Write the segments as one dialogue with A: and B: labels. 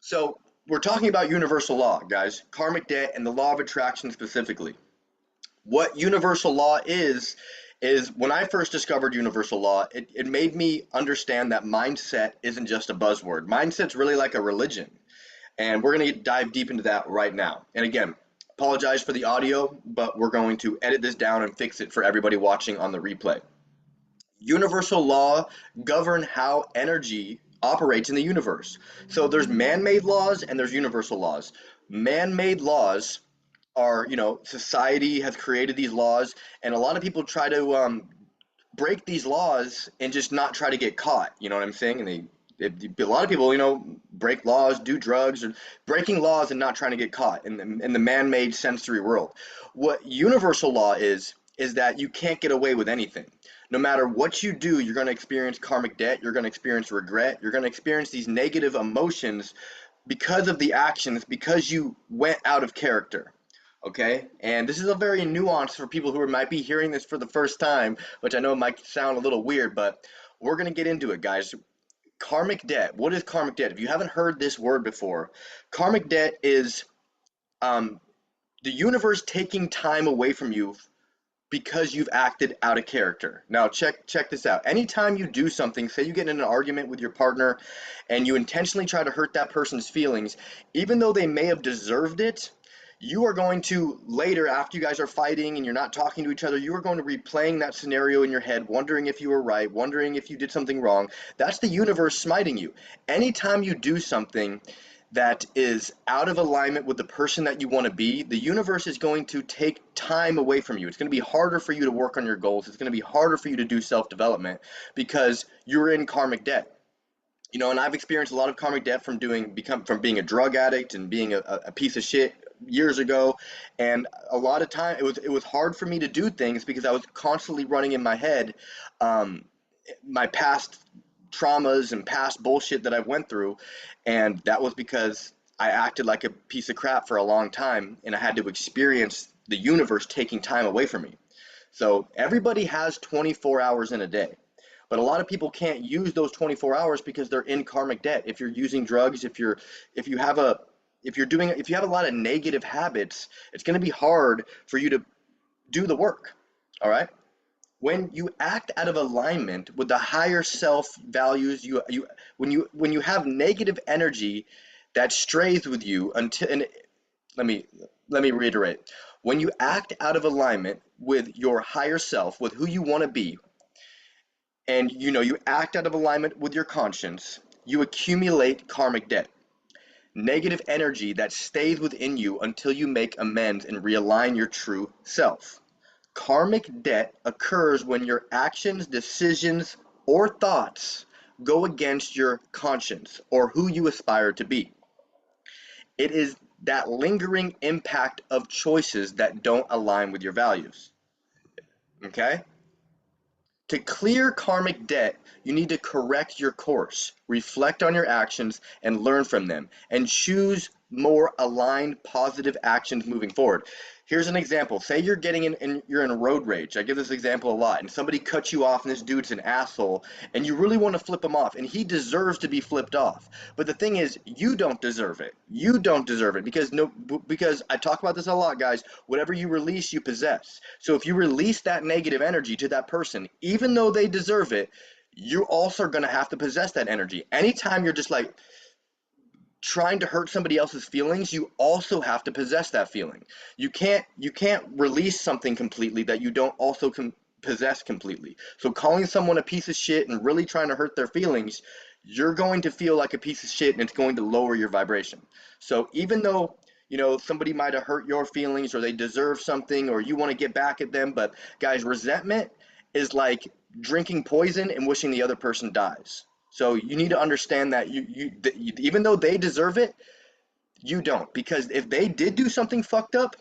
A: So we're talking about universal law, guys, karmic debt and the law of attraction specifically. What universal law is when I first discovered universal law, it made me understand that mindset isn't just a buzzword. Mindset's really like a religion. And we're going to dive deep into that right now. And again, apologize for the audio, but we're going to edit this down and fix it for everybody watching on the replay. Universal law govern how energy operates in the universe. So there's man-made laws and there's universal laws. Man-made laws are, society has created these laws, and a lot of people try to break these laws and just not try to get caught. You know what I'm saying? And a lot of people, break laws, do drugs, or breaking laws and not trying to get caught in the man-made sensory world. What universal law is that you can't get away with anything. No matter what you do, you're going to experience karmic debt. You're going to experience regret. You're going to experience these negative emotions because of the actions, because you went out of character. Okay, and this is a very nuanced for people who might be hearing this for the first time, which I know might sound a little weird, but we're going to get into it, guys. Karmic debt. What is karmic debt? If you haven't heard this word before, karmic debt is um, the universe taking time away from you because you've acted out of character. Now, check this out. Anytime you do something, say you get in an argument with your partner and you intentionally try to hurt that person's feelings, even though they may have deserved it, you are going to later, after you guys are fighting and you're not talking to each other, you are going to be replaying that scenario in your head, wondering if you were right, wondering if you did something wrong. That's the universe smiting you. Anytime you do something that is out of alignment with the person that you want to be, the universe is going to take time away from you. It's going to be harder for you to work on your goals. It's going to be harder for you to do self-development because you're in karmic debt. And I've experienced a lot of karmic debt from being a drug addict and being a piece of shit years ago. And a lot of time it was hard for me to do things because I was constantly running in my head um, my past traumas and past bullshit that I went through, and that was because I acted like a piece of crap for a long time, and I had to experience the universe taking time away from me. So everybody has 24 hours in a day. But a lot of people can't use those 24 hours because they're in karmic debt. If you're using drugs, if you have a if you have a lot of negative habits, it's going to be hard for you to do the work. All right? When you act out of alignment with the higher self values, when you have negative energy that strays with you until and let me let me reiterate. When you act out of alignment with your higher self, with who you want to be, and you act out of alignment with your conscience, you accumulate karmic debt, negative energy that stays within you until you make amends and realign your true self. Karmic debt occurs when your actions, decisions, or thoughts go against your conscience or who you aspire to be. It is that lingering impact of choices that don't align with your values. Okay? To clear karmic debt, you need to correct your course, reflect on your actions, and learn from them, and choose more aligned, positive actions moving forward. Here's an example. Say you're getting you're in a road rage. I give this example a lot, and somebody cuts you off, and this dude's an asshole, and you really want to flip him off, and he deserves to be flipped off. But the thing is, you don't deserve it. You don't deserve it because I talk about this a lot, guys. Whatever you release, you possess. So if you release that negative energy to that person, even though they deserve it, you also are going to have to possess that energy. Anytime you're just like trying to hurt somebody else's feelings, you also have to possess that feeling. You can't release something completely that you don't also possess completely. So calling someone a piece of shit and really trying to hurt their feelings, you're going to feel like a piece of shit and it's going to lower your vibration. So even though somebody might have hurt your feelings or they deserve something or you want to get back at them, but guys, resentment is like drinking poison and wishing the other person dies. So you need to understand that even though they deserve it, you don't. Because if they did do something fucked up,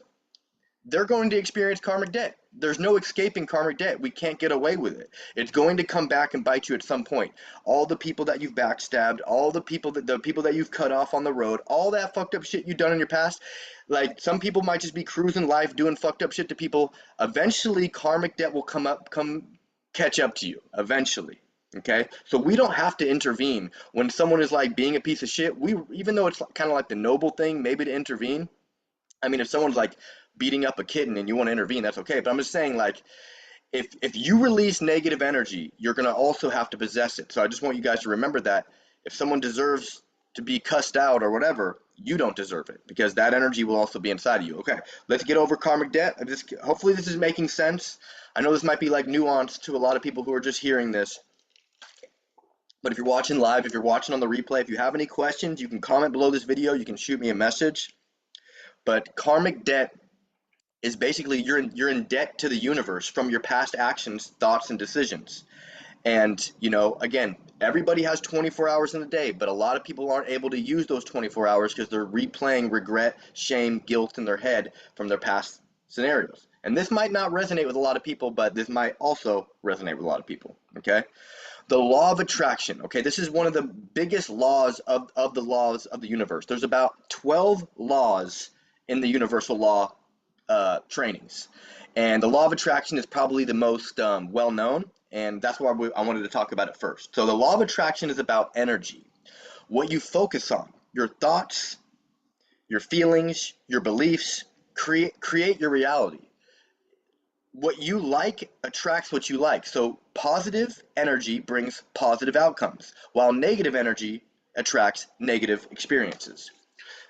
A: they're going to experience karmic debt. There's no escaping karmic debt. We can't get away with it. It's going to come back and bite you at some point. All the people that you've backstabbed, all the people that you've cut off on the road, all that fucked up shit you've done in your past. Like some people might just be cruising life doing fucked up shit to people. Eventually karmic debt will come catch up to you eventually. Okay, so we don't have to intervene when someone is like being a piece of shit. We, even though it's kind of like the noble thing maybe to intervene. I mean, if someone's like beating up a kitten and you want to intervene, that's okay. But I'm just saying, like, if you release negative energy, you're gonna also have to possess it. So I just want you guys to remember that if someone deserves to be cussed out or whatever, you don't deserve it because that energy will also be inside of you. Okay, let's get over karmic debt. Hopefully this is making sense. I know this might be like nuanced to a lot of people who are just hearing this, but if you're watching live, if you're watching on the replay, if you have any questions, you can comment below this video. You can shoot me a message. But karmic debt is basically you're in debt to the universe from your past actions, thoughts, and decisions. And, again, everybody has 24 hours in a day, but a lot of people aren't able to use those 24 hours because they're replaying regret, shame, guilt in their head from their past scenarios. And this might not resonate with a lot of people, but this might also resonate with a lot of people, okay? The law of attraction, okay? This is one of the biggest laws of the laws of the universe. There's about 12 laws in the universal law trainings. And the law of attraction is probably the most well known, and that's why I wanted to talk about it first. So, the law of attraction is about energy, what you focus on, your thoughts, your feelings, your beliefs, create your reality. What you like attracts what you like. So, positive energy brings positive outcomes, while negative energy attracts negative experiences.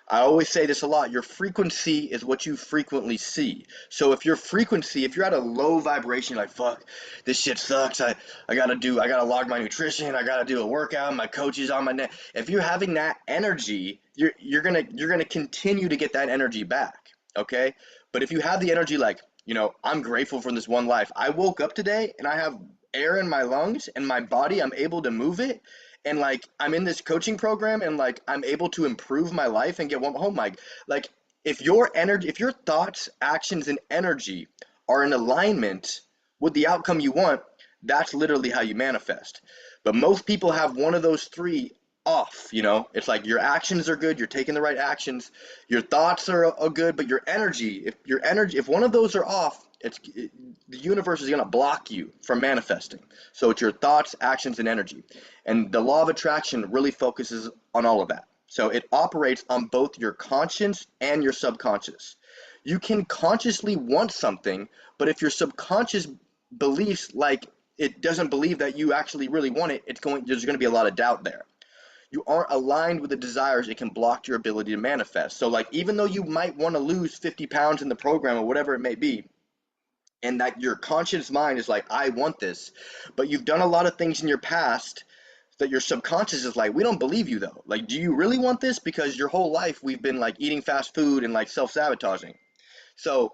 A: I always say this a lot. Your frequency is what you frequently see. So if your frequency, if you're at a low vibration, like fuck, this shit sucks. I gotta log my nutrition. I gotta do a workout. My coach is on my neck. If you're having that energy, you're gonna continue to get that energy back. Okay. But if you have the energy, like I'm grateful for this one life. I woke up today and I have air in my lungs and my body. I'm able to move it and like I'm in this coaching program and like I'm able to improve my life and get one home like if your energy, if your thoughts, actions, and energy are in alignment with the outcome you want, that's literally how you manifest. But most people have one of those three off. It's like your actions are good, you're taking the right actions, your thoughts are good, but if one of those are off, the universe is going to block you from manifesting. So it's your thoughts, actions, and energy. And the law of attraction really focuses on all of that. So it operates on both your conscious and your subconscious. You can consciously want something, but if your subconscious beliefs like it doesn't believe that you actually really want it, there's going to be a lot of doubt there. You aren't aligned with the desires, it can block your ability to manifest. So like even though you might want to lose 50 pounds in the program or whatever it may be, and that your conscious mind is like, I want this, but you've done a lot of things in your past that your subconscious is like, we don't believe you though. Like, do you really want this? Because your whole life we've been like eating fast food and like self-sabotaging. So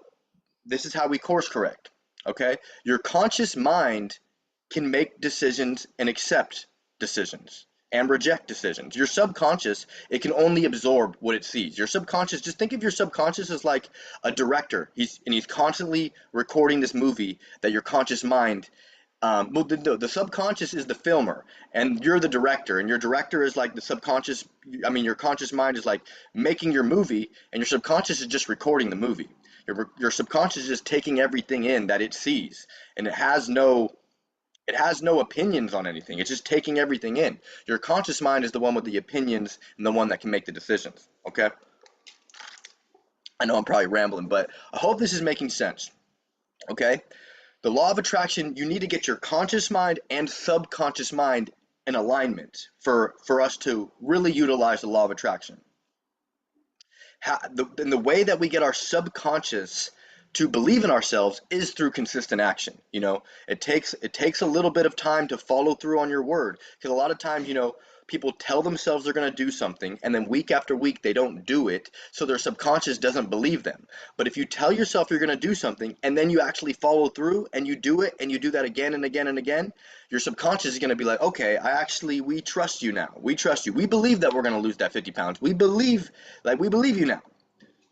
A: this is how we course correct. Okay, your conscious mind can make decisions and accept decisions and reject decisions. Your subconscious, it can only absorb what it sees. Your subconscious, just think of your subconscious as like a director. He's constantly recording this movie that your conscious mind. Well, the subconscious is the filmer, and you're the director, and your director is like the subconscious. I mean, your conscious mind is like making your movie, and your subconscious is just recording the movie. Your subconscious is just taking everything in that it sees, and it has no opinions on anything. It's just taking everything in. Your conscious mind is the one with the opinions and the one that can make the decisions. Okay? I know I'm probably rambling, but I hope this is making sense. Okay? The law of attraction, you need to get your conscious mind and subconscious mind in alignment for us to really utilize the law of attraction. And the way that we get our subconscious to believe in ourselves is through consistent action. It takes a little bit of time to follow through on your word, because a lot of times, people tell themselves they're going to do something and then week after week they don't do it, so their subconscious doesn't believe them. But if you tell yourself you're going to do something and then you actually follow through and you do it and you do that again and again and again, your subconscious is going to be like, okay, we trust you now. We trust you. We believe that we're going to lose that 50 pounds. We believe you now.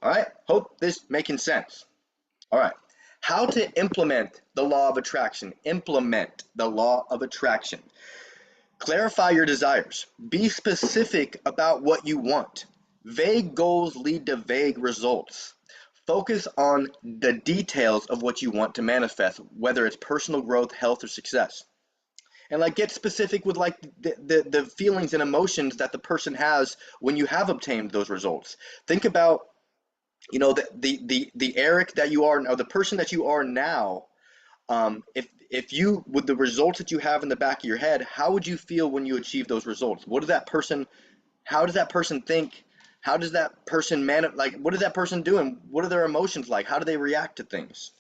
A: All right? Hope this making sense. All right. How to implement the law of attraction. Implement the law of attraction. Clarify your desires. Be specific about what you want. Vague goals lead to vague results. Focus on the details of what you want to manifest, whether it's personal growth, health, or success. and like get specific with like the feelings and emotions that the person has when you have obtained those results. Think about, you know, the Eric that you are, or the person that you are now. If you, with the results that you have in the back of your head, how would you feel when you achieve those results? What does that person, how does that person think? How does that person like what is that person doing? What are their emotions like? How do they react to things?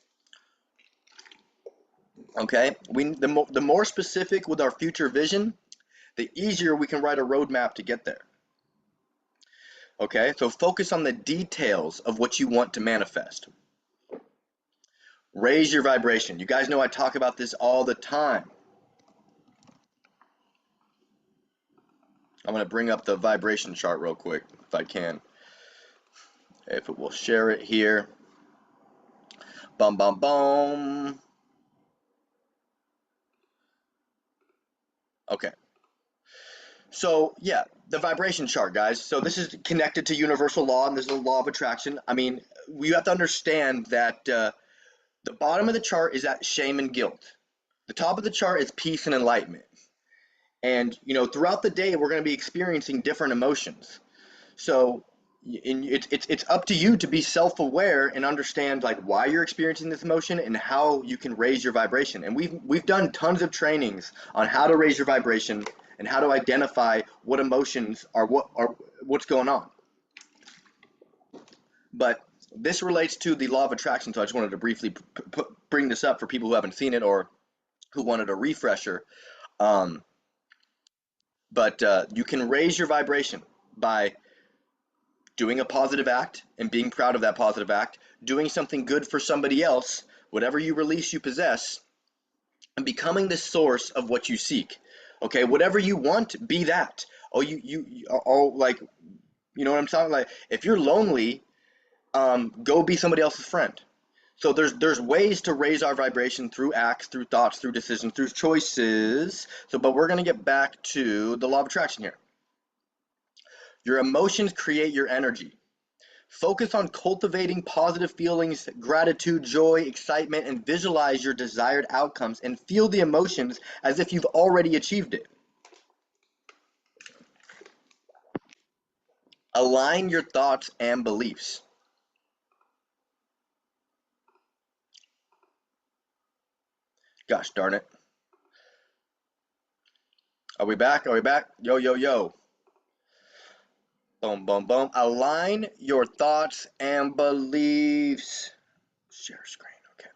A: Okay, the more specific with our future vision, the easier we can write a roadmap to get there. Okay, so focus on the details of what you want to manifest. Raise your vibration. You guys know I talk about this all the time. I'm going to bring up the vibration chart real quick if I can. If it will share it here. Bum, bum, bum. Okay. So, yeah, the vibration chart, guys. So this is connected to universal law, and this is the law of attraction. I mean, you have to understand that the bottom of the chart is at shame and guilt. The top of the chart is peace and enlightenment. And, you know, throughout the day, we're going to be experiencing different emotions. So it's up to you to be self-aware and understand like why you're experiencing this emotion and how you can raise your vibration. And we've done tons of trainings on how to raise your vibration and how to identify what emotions are what's going on. But this relates to the law of attraction, so I just wanted to briefly bring this up for people who haven't seen it or who wanted a refresher. Um, but you can raise your vibration by doing a positive act and being proud of that positive act, doing something good for somebody else, whatever you release, you possess, and becoming the source of what you seek. Okay, whatever you want, be that. Oh, like, you know what I'm talking? Like, if you're lonely, go be somebody else's friend. So there's ways to raise our vibration through acts, through thoughts, through decisions, through choices. So, but we're gonna get back to the law of attraction here. Your emotions create your energy. Focus on cultivating positive feelings, gratitude, joy, excitement, and visualize your desired outcomes and feel the emotions as if you've already achieved it. Align your thoughts and beliefs. Gosh darn it. Are we back? Are we back? Yo, yo, yo. Boom, boom, boom. Align your thoughts and beliefs. Share screen. Okay.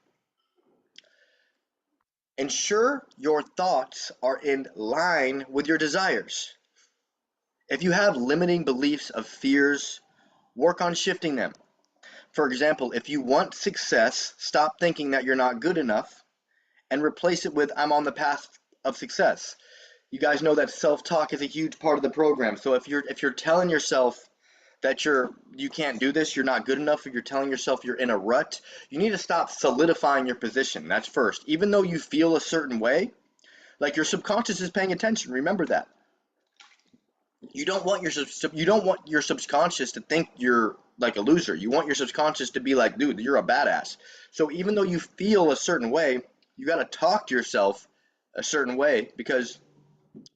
A: Ensure your thoughts are in line with your desires. If you have limiting beliefs of fears, work on shifting them. For example, if you want success, stop thinking that you're not good enough and replace it with I'm on the path of success. You guys know that self-talk is a huge part of the program. So if you're telling yourself that you can't do this, you're not good enough, or you're telling yourself you're in a rut, you need to stop solidifying your position. That's first. Even though you feel a certain way, like your subconscious is paying attention. Remember that. You don't want your subconscious to think you're like a loser. You want your subconscious to be like, dude, you're a badass. So even though you feel a certain way, you got to talk to yourself a certain way, because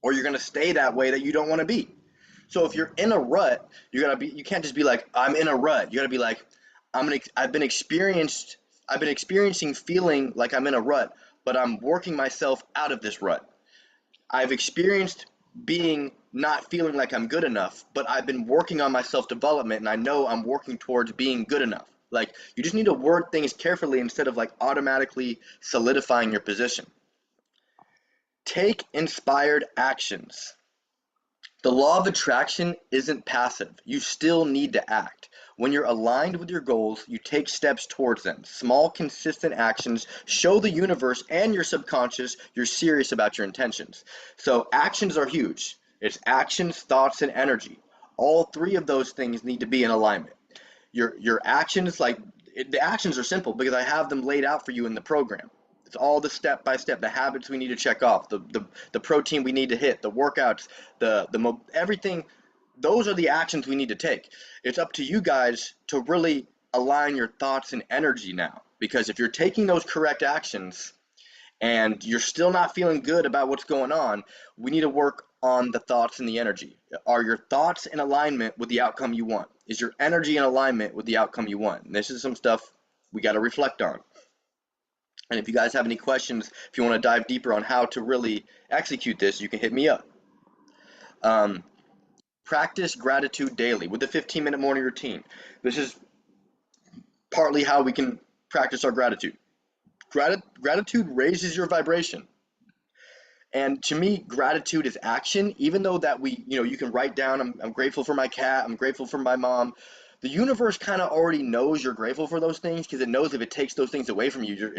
A: or you're going to stay that way that you don't want to be. So if you're in a rut, you can't just be like, I'm in a rut. You got to be like, I've been experiencing feeling like I'm in a rut, but I'm working myself out of this rut. I've experienced being not feeling like I'm good enough, but I've been working on my self development and I know I'm working towards being good enough. Like, you just need to word things carefully instead of like automatically solidifying your position. Take inspired actions. The law of attraction isn't passive. You still need to act. When you're aligned with your goals, you take steps towards them. Small, consistent actions show the universe and your subconscious you're serious about your intentions. So actions are huge. It's actions, thoughts, and energy. All three of those things need to be in alignment. Your actions, like the actions are simple because I have them laid out for you in the program. It's all the step by step, the habits we need to check off, the protein we need to hit, the workouts, everything. Those are the actions we need to take. It's up to you guys to really align your thoughts and energy now, because if you're taking those correct actions and you're still not feeling good about what's going on, we need to work on the thoughts and the energy. Are your thoughts in alignment with the outcome you want? Is your energy in alignment with the outcome you want? And this is some stuff we got to reflect on. And if you guys have any questions, if you want to dive deeper on how to really execute this, you can hit me up. Um, Practice gratitude daily with the 15-minute morning routine. This is partly how we can practice our gratitude. Gratitude raises your vibration. And to me, gratitude is action. Even though that you can write down, I'm grateful for my cat, I'm grateful for my mom. The universe kind of already knows you're grateful for those things because it knows if it takes those things away from you,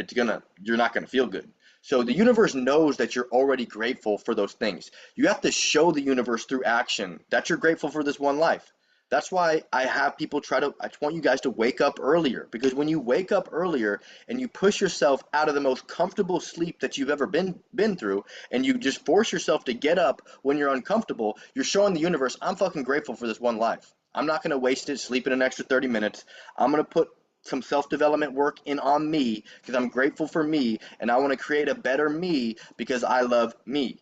A: you're not gonna feel good. So the universe knows that you're already grateful for those things. You have to show the universe through action that you're grateful for this one life. That's why I have people I want you guys to wake up earlier, because when you wake up earlier and you push yourself out of the most comfortable sleep that you've ever been through, and you just force yourself to get up when you're uncomfortable, you're showing the universe, I'm fucking grateful for this one life. I'm not going to waste it sleeping an extra 30 minutes. I'm going to put some self-development work in on me because I'm grateful for me, and I want to create a better me because I love me.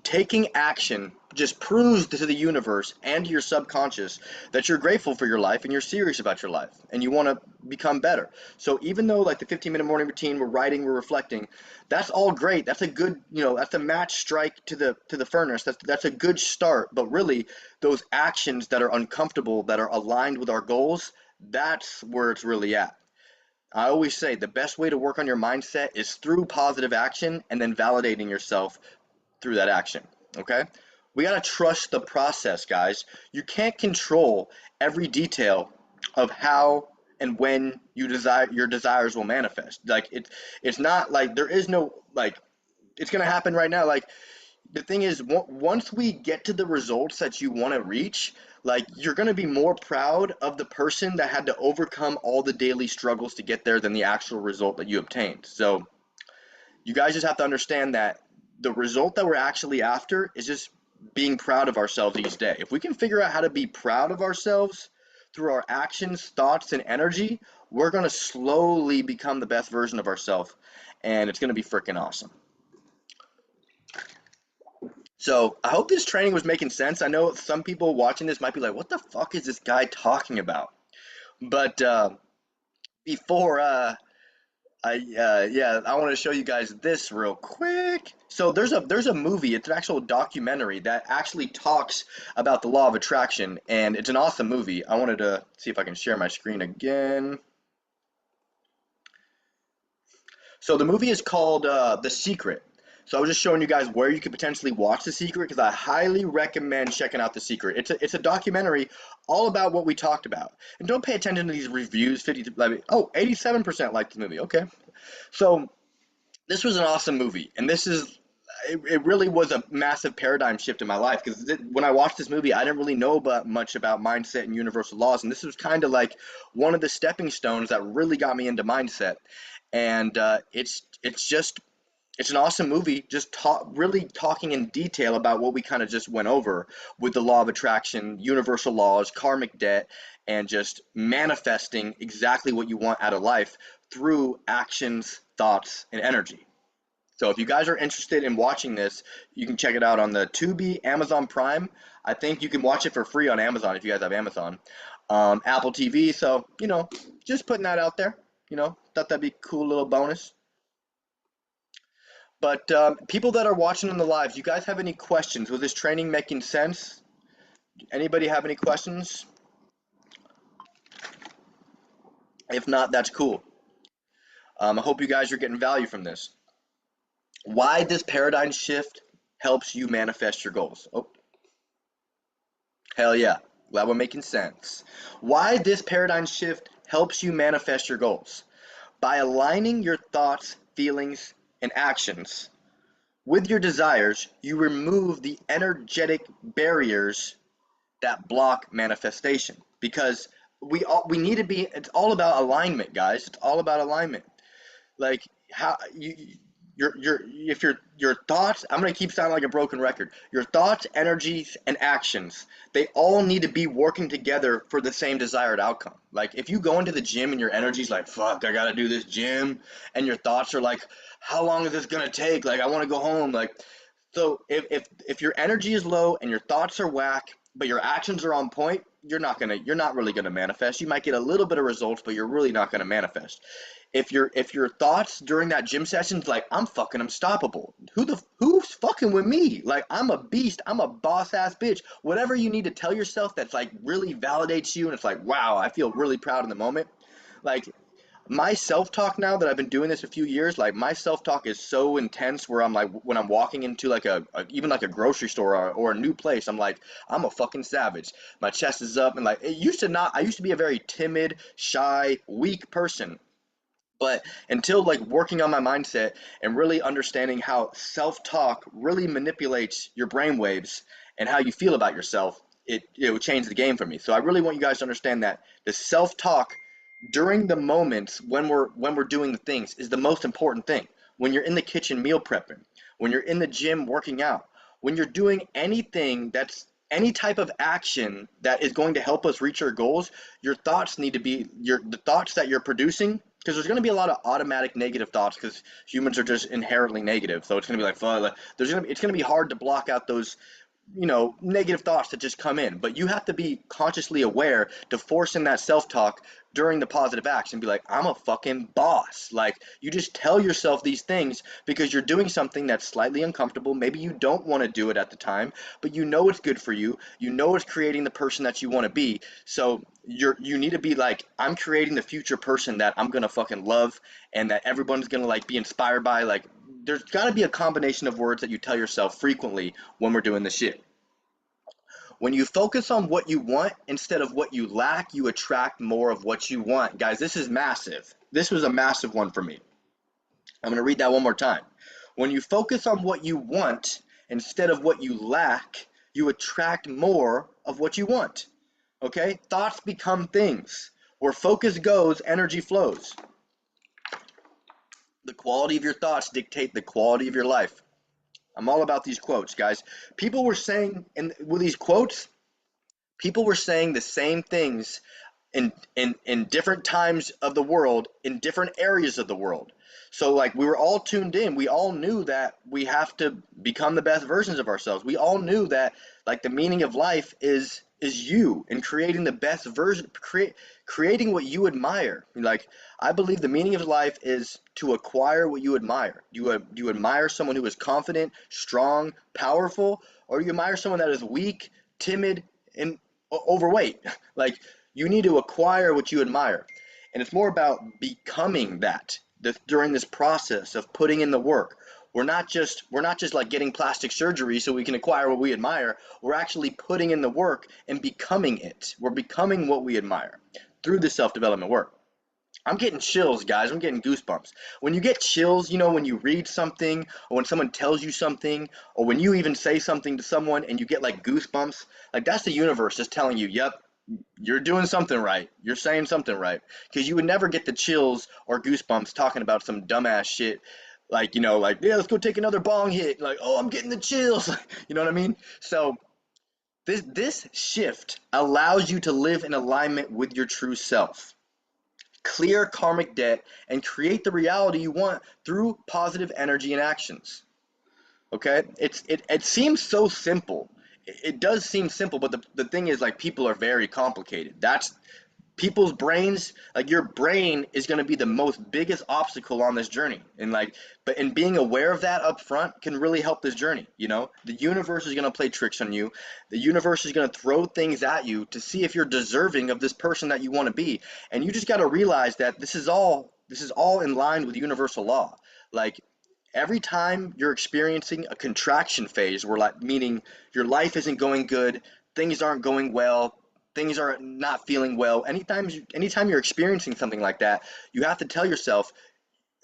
A: Taking action just proves to the universe and to your subconscious that you're grateful for your life and you're serious about your life and you want to become better. So even though like the 15-minute morning routine, we're writing, we're reflecting, that's all great. That's a good, that's a match strike to the furnace. That's a good start. But really, those actions that are uncomfortable, that are aligned with our goals, that's where it's really at. I always say the best way to work on your mindset is through positive action and then validating yourself through that action. Okay? We got to trust the process, guys. You can't control every detail of how and when your desires will manifest. Like it's not like there is no like it's going to happen right now. Like the thing is, once we get to the results that you want to reach, like you're going to be more proud of the person that had to overcome all the daily struggles to get there than the actual result that you obtained. So you guys just have to understand that the result that we're actually after is just being proud of ourselves each day. If we can figure out how to be proud of ourselves through our actions, thoughts, and energy, we're going to slowly become the best version of ourselves, and it's going to be freaking awesome. So I hope this training was making sense. I know some people watching this might be like, what the fuck is this guy talking about? But before yeah, I want to show you guys this real quick. So there's a movie, it's an actual documentary that actually talks about the law of attraction, and it's an awesome movie. I wanted to see if I can share my screen again. So the movie is called The Secret. So I was just showing you guys where you could potentially watch The Secret because I highly recommend checking out The Secret. It's a documentary all about what we talked about. And don't pay attention to these reviews. 87% liked the movie. Okay. So this was an awesome movie, and it really was a massive paradigm shift in my life because when I watched this movie, I didn't really know much about mindset and universal laws, and this was kind of like one of the stepping stones that really got me into mindset. And it's an awesome movie, just really talking in detail about what we kind of just went over with the law of attraction, universal laws, karmic debt, and just manifesting exactly what you want out of life through actions, thoughts, and energy. So if you guys are interested in watching this, you can check it out on the Tubi, Amazon Prime. I think you can watch it for free on Amazon if you guys have Amazon. Apple TV. So, just putting that out there. Thought that'd be a cool little bonus. But people that are watching on the lives, you guys have any questions? Was this training making sense? Anybody have any questions? If not, that's cool. I hope you guys are getting value from this. Why this paradigm shift helps you manifest your goals. Oh, hell yeah. Glad we're making sense. Why this paradigm shift helps you manifest your goals. By aligning your thoughts, feelings, and actions with your desires, you remove the energetic barriers that block manifestation. Because we need to be. It's all about alignment, guys. It's all about alignment. Like how you. your thoughts, I'm gonna keep sounding like a broken record. Your thoughts, energies, and actions, they all need to be working together for the same desired outcome. Like if you go into the gym and your energy's like, fuck, I gotta do this gym, and your thoughts are like, how long is this gonna take? Like I wanna go home. Like so if your energy is low and your thoughts are whack, but your actions are on point, you're not really gonna manifest. You might get a little bit of results, but you're really not gonna manifest. If your thoughts during that gym session is like, I'm fucking unstoppable. Who's fucking with me? Like I'm a beast. I'm a boss ass bitch. Whatever you need to tell yourself that's like really validates you and it's like, wow, I feel really proud in the moment. Like my self-talk now that I've been doing this a few years, like my self-talk is so intense where I'm like when I'm walking into like even like a grocery store or a new place, I'm like, I'm a fucking savage. My chest is up and like it used to not I used to be a very timid, shy, weak person. But until like working on my mindset and really understanding how self-talk really manipulates your brain waves and how you feel about yourself, it would change the game for me. So I really want you guys to understand that the self-talk during the moments when we're doing the things is the most important thing. When you're in the kitchen meal prepping, when you're in the gym working out, when you're doing anything that's any type of action that is going to help us reach our goals, your thoughts need to be the thoughts that you're producing because there's going to be a lot of automatic negative thoughts because humans are just inherently negative. So it's going to be like, fuck, like, it's going to be hard to block out those negative thoughts that just come in. But you have to be consciously aware to force in that self-talk during the positive acts and be like, I'm a fucking boss. Like you just tell yourself these things because you're doing something that's slightly uncomfortable. Maybe you don't want to do it at the time, but you know it's good for you. You know it's creating the person that you want to be. So you need to be like, I'm creating the future person that I'm gonna fucking love and that everyone's gonna like be inspired by. Like there's got to be a combination of words that you tell yourself frequently when we're doing this shit. When you focus on what you want instead of what you lack, you attract more of what you want. Guys, this is massive. This was a massive one for me. I'm going to read that one more time. When you focus on what you want instead of what you lack, you attract more of what you want. Okay? Thoughts become things. Where focus goes, energy flows. The quality of your thoughts dictate the quality of your life. I'm all about these quotes, guys. People were saying, and with these quotes, people were saying the same things in different times of the world, in different areas of the world. So like we were all tuned in. We all knew that we have to become the best versions of ourselves. We all knew that like the meaning of life is you and creating the best version, creating what you admire. Like I believe the meaning of life is to acquire what you admire. You admire someone who is confident, strong, powerful, or you admire someone that is weak, timid, and overweight. Like you need to acquire what you admire. And it's more about becoming that during this process of putting in the work. We're not just like getting plastic surgery so we can acquire what we admire. We're actually putting in the work and becoming it. We're becoming what we admire through the self-development work. I'm getting chills, guys. I'm getting goosebumps. When you get chills, when you read something or when someone tells you something or when you even say something to someone and you get like goosebumps, like that's the universe just telling you, yep, you're doing something right. You're saying something right. Because you would never get the chills or goosebumps talking about some dumbass shit like, like, yeah, let's go take another bong hit. Like, oh, I'm getting the chills. You know what I mean? So this shift allows you to live in alignment with your true self, clear karmic debt, and create the reality you want through positive energy and actions. Okay? It seems so simple. It does seem simple, but the thing is like people are very complicated. That's people's brains, like your brain is going to be the most biggest obstacle on this journey. And like but in being aware of that up front can really help this journey. The universe is going to play tricks on you. The universe is going to throw things at you to see if you're deserving of this person that you want to be. And you just got to realize that this is all in line with universal law. Like every time you're experiencing a contraction phase where like meaning your life isn't going good, things aren't going well, things are not feeling well, anytime you're experiencing something like that, you have to tell yourself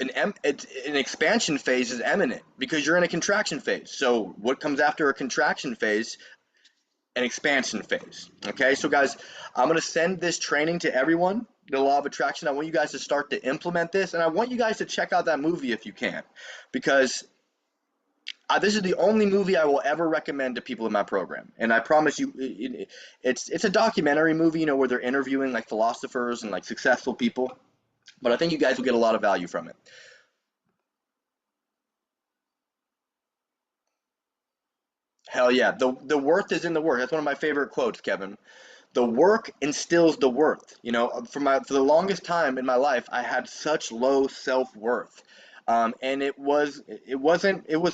A: an expansion phase is imminent because you're in a contraction phase. So what comes after a contraction phase? An expansion phase. Okay, so guys, I'm going to send this training to everyone. the law of attraction. I want you guys to start to implement this, and I want you guys to check out that movie if you can, because this is the only movie I will ever recommend to people in my program. And I promise you, it's a documentary movie, you know, where they're interviewing like philosophers and like successful people. But I think you guys will get a lot of value from it. Hell yeah, the worth is in the work. That's one of my favorite quotes, Kevin. The work instills the worth. You know, for the longest time in my life, I had such low self worth, and it was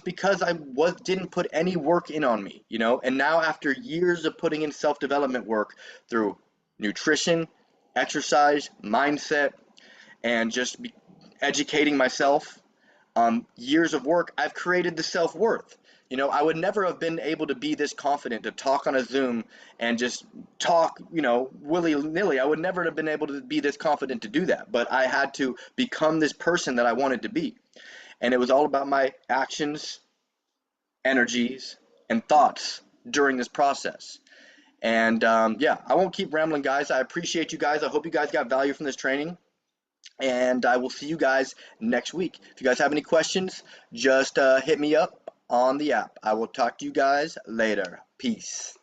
A: because I was didn't put any work in on me. You know, and now after years of putting in self development work through nutrition, exercise, mindset, and educating myself, years of work, I've created the self worth. You know, I would never have been able to be this confident to talk on a Zoom and just talk, you know, willy nilly. I would never have been able to be this confident to do that. But I had to become this person that I wanted to be. And it was all about my actions, energies, and thoughts during this process. And yeah, I won't keep rambling, guys. I appreciate you guys. I hope you guys got value from this training, and I will see you guys next week. If you guys have any questions, just hit me up on the app. I will talk to you guys later. Peace.